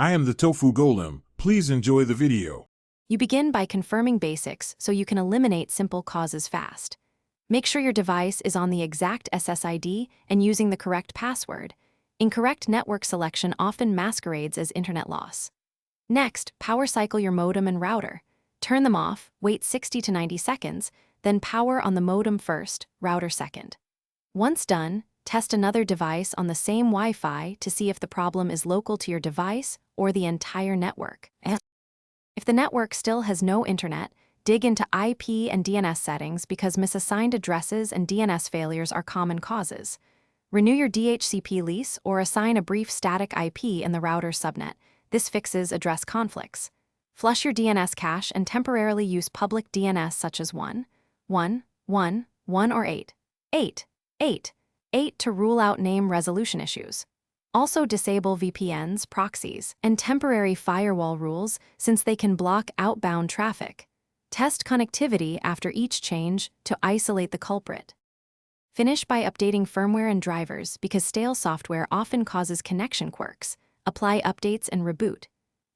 I am the Tofu Golem. Please enjoy the video. You begin by confirming basics so you can eliminate simple causes fast. Make sure your device is on the exact SSID and using the correct password. Incorrect network selection often masquerades as internet loss. Next, power cycle your modem and router. Turn them off, wait 60 to 90 seconds, then power on the modem first, router second. Once done, test another device on the same Wi-Fi to see if the problem is local to your device or the entire network. If the network still has no internet, dig into IP and DNS settings because misassigned addresses and DNS failures are common causes. Renew your DHCP lease or assign a brief static IP in the router subnet. This fixes address conflicts. Flush your DNS cache and temporarily use public DNS such as 1, 1, 1, 1 or 8, 8, 8, 8 to rule out name resolution issues. Also disable VPNs, proxies, and temporary firewall rules since they can block outbound traffic. Test connectivity after each change to isolate the culprit. Finish by updating firmware and drivers because stale software often causes connection quirks. Apply updates and reboot.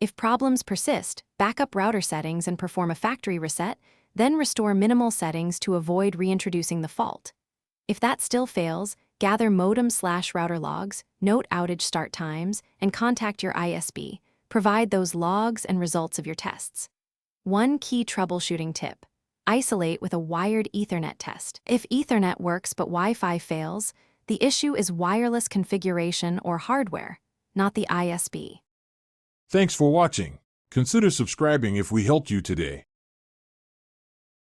If problems persist, back up router settings and perform a factory reset, then restore minimal settings to avoid reintroducing the fault. If that still fails, gather modem/router logs, note outage start times, and contact your ISP. Provide those logs and results of your tests. One key troubleshooting tip: isolate with a wired Ethernet test. If Ethernet works but Wi-Fi fails, the issue is wireless configuration or hardware, not the ISP. Thanks for watching. Consider subscribing if we helped you today.